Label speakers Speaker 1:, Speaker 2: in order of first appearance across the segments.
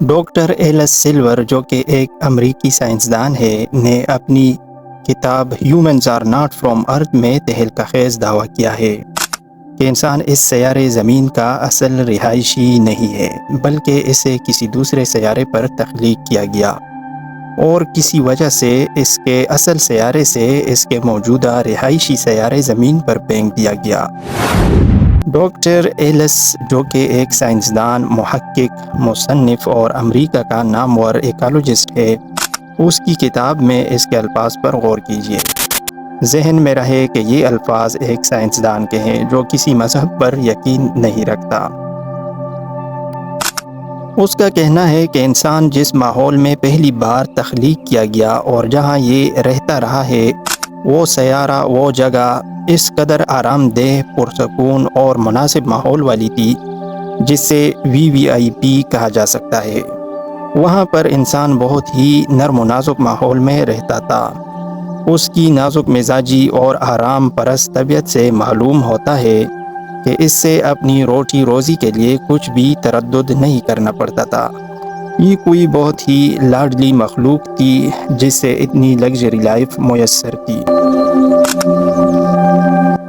Speaker 1: Doctor else silver جو کہ ایک امریکی سائنسدان ہے نے اپنی کتاب ہیومنز آر ناٹ فرام ارتھ میں تہلکہ خیز دعویٰ کیا ہے کہ انسان اس سیارے زمین کا اصل رہائشی نہیں ہے بلکہ اسے کسی دوسرے سیارے پر تخلیق کیا گیا اور کسی وجہ سے اس کے اصل سیارے سے اس کے موجودہ رہائشی سیارے زمین پر پھینک دیا گیا۔ ڈاکٹر ایلس جو کہ ایک سائنسدان، محقق، مصنف اور امریکہ کا نامور ایکالوجسٹ ہے، اس کی کتاب میں اس کے الفاظ پر غور کیجیے۔ ذہن میں رہے کہ یہ الفاظ ایک سائنسدان کے ہیں جو کسی مذہب پر یقین نہیں رکھتا۔ اس کا کہنا ہے کہ انسان جس ماحول میں پہلی بار تخلیق کیا گیا اور جہاں یہ رہتا رہا ہے، وہ سیارہ، وہ جگہ اس قدر آرام دہ، پرسکون اور مناسب ماحول والی تھی جسے VIP کہا جا سکتا ہے۔ وہاں پر انسان بہت ہی نرم و نازک ماحول میں رہتا تھا۔ اس کی نازک مزاجی اور آرام پرست طبیعت سے معلوم ہوتا ہے کہ اس سے اپنی روٹی روزی کے لیے کچھ بھی تردد نہیں کرنا پڑتا تھا۔ یہ کوئی بہت ہی لاڈلی مخلوق تھی جس سے اتنی لگژری لائف میسر تھی۔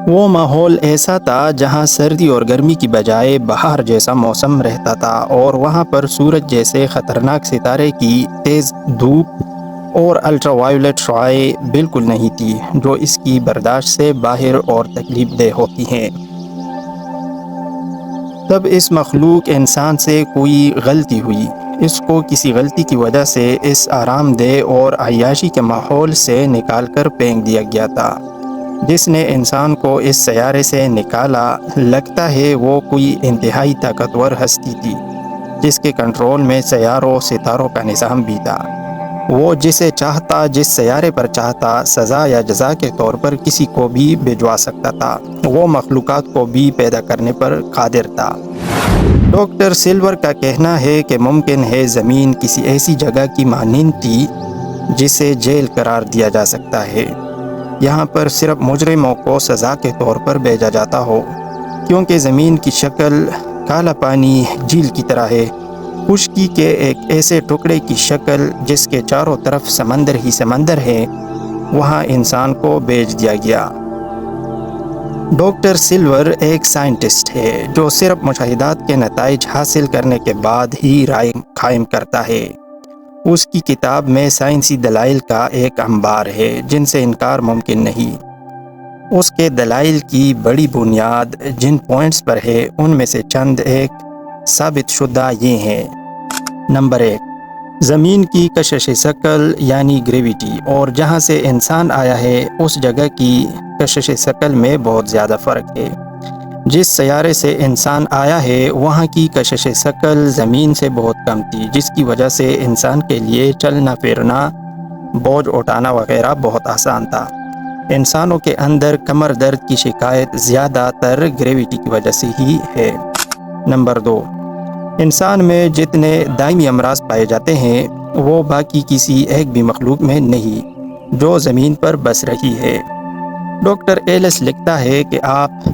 Speaker 1: وہ ماحول ایسا تھا جہاں سردی اور گرمی کی بجائے بہار جیسا موسم رہتا تھا اور وہاں پر سورج جیسے خطرناک ستارے کی تیز دھوپ اور الٹرا وائیولٹ شعاعیں بالکل نہیں تھی جو اس کی برداشت سے باہر اور تکلیف دہ ہوتی ہیں۔ تب اس مخلوق انسان سے کوئی غلطی ہوئی۔ اس کو کسی غلطی کی وجہ سے اس آرام دہ اور عیاشی کے ماحول سے نکال کر پھینک دیا گیا تھا۔ جس نے انسان کو اس سیارے سے نکالا، لگتا ہے وہ کوئی انتہائی طاقتور ہستی تھی جس کے کنٹرول میں سیاروں ستاروں کا نظام بھی تھا۔ وہ جسے چاہتا، جس سیارے پر چاہتا، سزا یا جزا کے طور پر کسی کو بھی بھجوا سکتا تھا۔ وہ مخلوقات کو بھی پیدا کرنے پر قادر تھا۔ ڈاکٹر سلور کا کہنا ہے کہ ممکن ہے زمین کسی ایسی جگہ کی مانند تھی جسے جیل قرار دیا جا سکتا ہے۔ یہاں پر صرف مجرموں کو سزا کے طور پر بھیجا جاتا ہو، کیونکہ زمین کی شکل کالا پانی جھیل کی طرح ہے، خشکی کے ایک ایسے ٹکڑے کی شکل جس کے چاروں طرف سمندر ہی سمندر ہے، وہاں انسان کو بھیج دیا گیا۔ ڈاکٹر سلور ایک سائنٹسٹ ہے جو صرف مشاہدات کے نتائج حاصل کرنے کے بعد ہی رائے قائم کرتا ہے۔ اس کی کتاب میں سائنسی دلائل کا ایک انبار ہے جن سے انکار ممکن نہیں۔ اس کے دلائل کی بڑی بنیاد جن پوائنٹس پر ہے ان میں سے چند ایک ثابت شدہ یہ ہیں۔ نمبر 1، زمین کی کشش ثقل یعنی گریویٹی اور جہاں سے انسان آیا ہے اس جگہ کی کشش ثقل میں بہت زیادہ فرق ہے۔ جس سیارے سے انسان آیا ہے وہاں کی کشش ثقل زمین سے بہت کم تھی، جس کی وجہ سے انسان کے لیے چلنا پھرنا، بوجھ اٹھانا وغیرہ بہت آسان تھا۔ انسانوں کے اندر کمر درد کی شکایت زیادہ تر گریویٹی کی وجہ سے ہی ہے۔ نمبر 2، انسان میں جتنے دائمی امراض پائے جاتے ہیں وہ باقی کسی ایک بھی مخلوق میں نہیں جو زمین پر بس رہی ہے۔ ڈاکٹر ایلس لکھتا ہے کہ آپ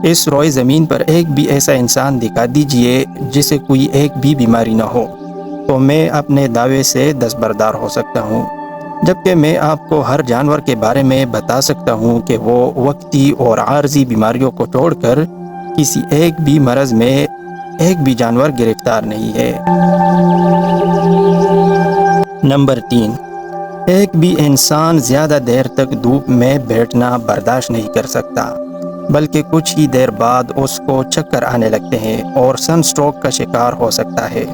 Speaker 1: اس روئے زمین پر ایک بھی ایسا انسان دکھا دیجئے جسے کوئی ایک بھی بیماری نہ ہو تو میں اپنے دعوے سے دستبردار ہو سکتا ہوں، جبکہ میں آپ کو ہر جانور کے بارے میں بتا سکتا ہوں کہ وہ وقتی اور عارضی بیماریوں کو چھوڑ کر کسی ایک بھی مرض میں ایک بھی جانور گرفتار نہیں ہے۔ نمبر 3، ایک بھی انسان زیادہ دیر تک دھوپ میں بیٹھنا برداشت نہیں کر سکتا، بلکہ کچھ ہی دیر بعد اس کو چکر آنے لگتے ہیں اور سن سٹروک کا شکار ہو سکتا ہے،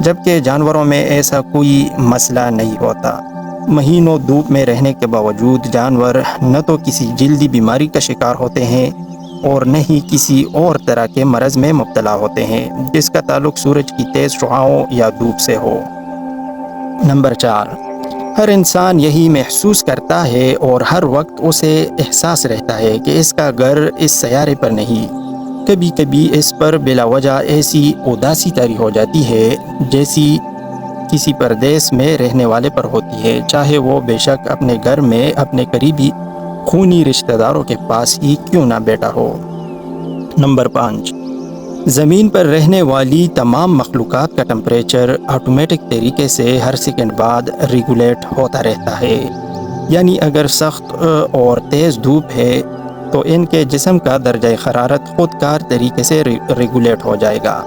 Speaker 1: جبکہ جانوروں میں ایسا کوئی مسئلہ نہیں ہوتا۔ مہینوں دھوپ میں رہنے کے باوجود جانور نہ تو کسی جلدی بیماری کا شکار ہوتے ہیں اور نہ ہی کسی اور طرح کے مرض میں مبتلا ہوتے ہیں جس کا تعلق سورج کی تیز شعاعوں یا دھوپ سے ہو۔ نمبر 4، ہر انسان یہی محسوس کرتا ہے اور ہر وقت اسے احساس رہتا ہے کہ اس کا گھر اس سیارے پر نہیں۔ کبھی کبھی اس پر بلا وجہ ایسی اداسی طاری ہو جاتی ہے جیسی کسی پردیس میں رہنے والے پر ہوتی ہے، چاہے وہ بے شک اپنے گھر میں اپنے قریبی خونی رشتہ داروں کے پاس ہی کیوں نہ بیٹھا ہو۔ نمبر 5، زمین پر رہنے والی تمام مخلوقات کا ٹمپریچر آٹومیٹک طریقے سے ہر سیکنڈ بعد ریگولیٹ ہوتا رہتا ہے، یعنی اگر سخت اور تیز دھوپ ہے تو ان کے جسم کا درجہ حرارت خود کار طریقے سے ریگولیٹ ہو جائے گا،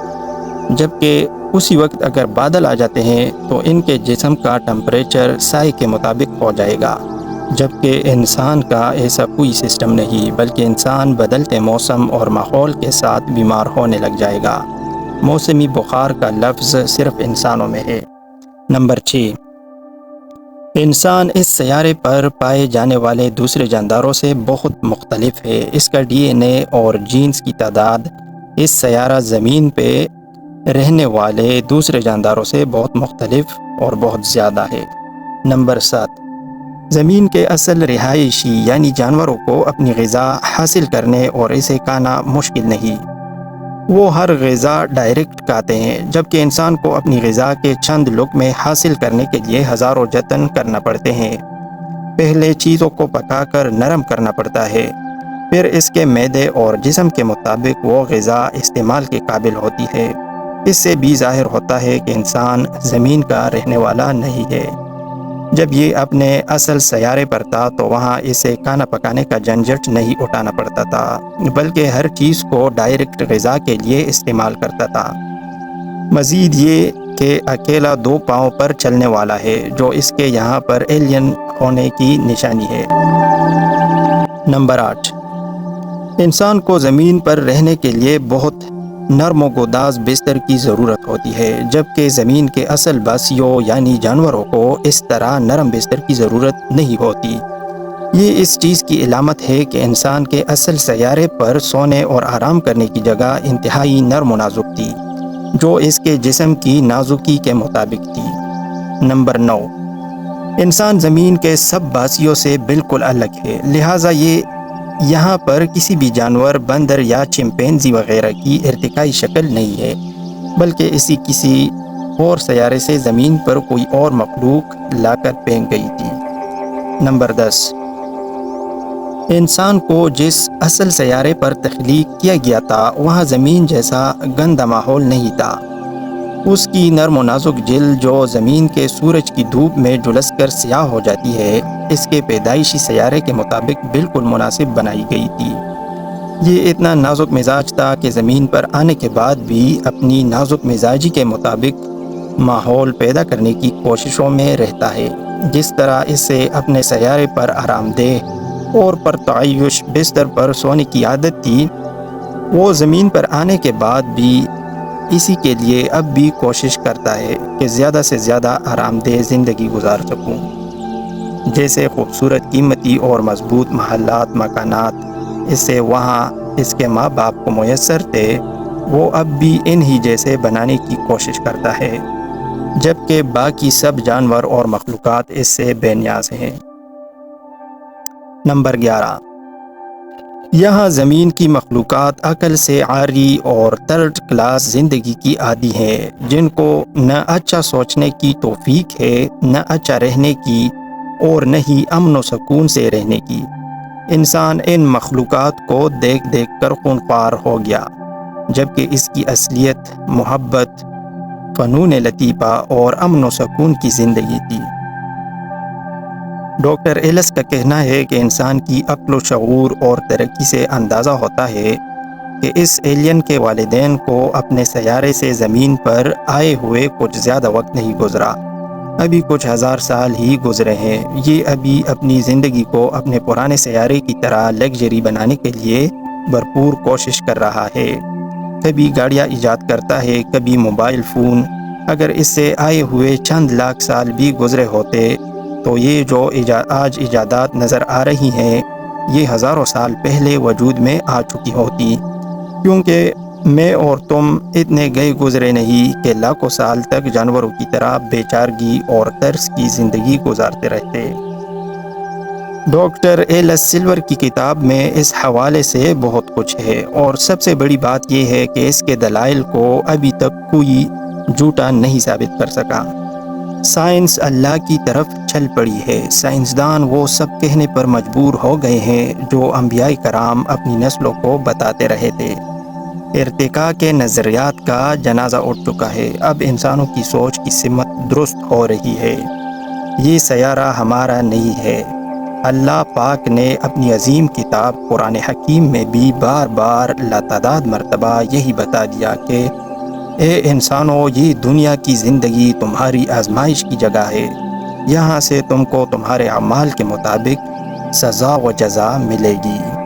Speaker 1: جبکہ اسی وقت اگر بادل آ جاتے ہیں تو ان کے جسم کا ٹمپریچر سائے کے مطابق ہو جائے گا، جبکہ انسان کا ایسا کوئی سسٹم نہیں، بلکہ انسان بدلتے موسم اور ماحول کے ساتھ بیمار ہونے لگ جائے گا۔ موسمی بخار کا لفظ صرف انسانوں میں ہے۔ نمبر 6، انسان اس سیارے پر پائے جانے والے دوسرے جانداروں سے بہت مختلف ہے۔ اس کا ڈی این اے اور جینز کی تعداد اس سیارہ زمین پہ رہنے والے دوسرے جانداروں سے بہت مختلف اور بہت زیادہ ہے۔ نمبر 7، زمین کے اصل رہائشی یعنی جانوروں کو اپنی غذا حاصل کرنے اور اسے کھانا مشکل نہیں، وہ ہر غذا ڈائریکٹ کھاتے ہیں، جبکہ انسان کو اپنی غذا کے چند لقمے حاصل کرنے کے لیے ہزاروں جتن کرنا پڑتے ہیں۔ پہلے چیزوں کو پکا کر نرم کرنا پڑتا ہے، پھر اس کے معدے اور جسم کے مطابق وہ غذا استعمال کے قابل ہوتی ہے۔ اس سے بھی ظاہر ہوتا ہے کہ انسان زمین کا رہنے والا نہیں ہے۔ جب یہ اپنے اصل سیارے پر تھا تو وہاں اسے کھانا پکانے کا جھنجھٹ نہیں اٹھانا پڑتا تھا، بلکہ ہر چیز کو ڈائریکٹ غذا کے لیے استعمال کرتا تھا۔ مزید یہ کہ اکیلا 2 پاؤں پر چلنے والا ہے، جو اس کے یہاں پر ایلین ہونے کی نشانی ہے۔ نمبر 8، انسان کو زمین پر رہنے کے لیے بہت نرم و گداز بستر کی ضرورت ہوتی ہے، جبکہ زمین کے اصل باسیوں یعنی جانوروں کو اس طرح نرم بستر کی ضرورت نہیں ہوتی۔ یہ اس چیز کی علامت ہے کہ انسان کے اصل سیارے پر سونے اور آرام کرنے کی جگہ انتہائی نرم و نازک تھی، جو اس کے جسم کی نازکی کے مطابق تھی۔ نمبر 9، انسان زمین کے سب باسیوں سے بالکل الگ ہے، لہٰذا یہ یہاں پر کسی بھی جانور، بندر یا چمپینزی وغیرہ کی ارتقائی شکل نہیں ہے، بلکہ اسی کسی اور سیارے سے زمین پر کوئی اور مخلوق لا کر پھینک گئی تھی۔ نمبر 10، انسان کو جس اصل سیارے پر تخلیق کیا گیا تھا وہاں زمین جیسا گندا ماحول نہیں تھا۔ اس کی نرم و نازک جلد جو زمین کے سورج کی دھوپ میں جھلس کر سیاہ ہو جاتی ہے، اس کے پیدائشی سیارے کے مطابق بالکل مناسب بنائی گئی تھی۔ یہ اتنا نازک مزاج تھا کہ زمین پر آنے کے بعد بھی اپنی نازک مزاجی کے مطابق ماحول پیدا کرنے کی کوششوں میں رہتا ہے۔ جس طرح اسے اپنے سیارے پر آرام دہ اور پرتعیش بستر پر سونے کی عادت تھی، وہ زمین پر آنے کے بعد بھی اسی کے لیے اب بھی کوشش کرتا ہے کہ زیادہ سے زیادہ آرام دہ زندگی گزار سکوں۔ جیسے خوبصورت، قیمتی اور مضبوط محلات، مکانات اس سے وہاں اس کے ماں باپ کو میسر تھے، وہ اب بھی انہی جیسے بنانے کی کوشش کرتا ہے، جبکہ باقی سب جانور اور مخلوقات اس سے بے نیاز ہیں۔ نمبر 11، یہاں زمین کی مخلوقات عقل سے عاری اور تھرڈ کلاس زندگی کی عادی ہیں، جن کو نہ اچھا سوچنے کی توفیق ہے، نہ اچھا رہنے کی اور نہ ہی امن و سکون سے رہنے کی۔ انسان ان مخلوقات کو دیکھ دیکھ کر خونخوار ہو گیا، جبکہ اس کی اصلیت محبت، فنون لطیفہ اور امن و سکون کی زندگی تھی۔ ڈاکٹر ایلس کا کہنا ہے کہ انسان کی عقل و شعور اور ترقی سے اندازہ ہوتا ہے کہ اس ایلین کے والدین کو اپنے سیارے سے زمین پر آئے ہوئے کچھ زیادہ وقت نہیں گزرا، ابھی کچھ ہزار سال ہی گزرے ہیں۔ یہ ابھی اپنی زندگی کو اپنے پرانے سیارے کی طرح لگژری بنانے کے لیے بھرپور کوشش کر رہا ہے، کبھی گاڑیاں ایجاد کرتا ہے، کبھی موبائل فون۔ اگر اس سے آئے ہوئے چند لاکھ سال بھی گزرے ہوتے تو یہ جو آج ایجادات نظر آ رہی ہیں یہ ہزاروں سال پہلے وجود میں آ چکی ہوتی، کیونکہ میں اور تم اتنے گئے گزرے نہیں کہ لاکھوں سال تک جانوروں کی طرح بے چارگی اور ترس کی زندگی گزارتے رہتے۔ ڈاکٹر ایلس سلور کی کتاب میں اس حوالے سے بہت کچھ ہے، اور سب سے بڑی بات یہ ہے کہ اس کے دلائل کو ابھی تک کوئی جھوٹا نہیں ثابت کر سکا۔ سائنس اللہ کی طرف چل پڑی ہے، سائنسدان وہ سب کہنے پر مجبور ہو گئے ہیں جو انبیاء کرام اپنی نسلوں کو بتاتے رہے تھے۔ ارتقاء کے نظریات کا جنازہ اٹھ چکا ہے۔ اب انسانوں کی سوچ کی سمت درست ہو رہی ہے۔ یہ سیارہ ہمارا نہیں ہے۔ اللہ پاک نے اپنی عظیم کتاب قرآن حکیم میں بھی بار بار لاتعداد مرتبہ یہی بتا دیا کہ اے انسانوں، یہ دنیا کی زندگی تمہاری آزمائش کی جگہ ہے۔ یہاں سے تم کو تمہارے اعمال کے مطابق سزا و جزا ملے گی۔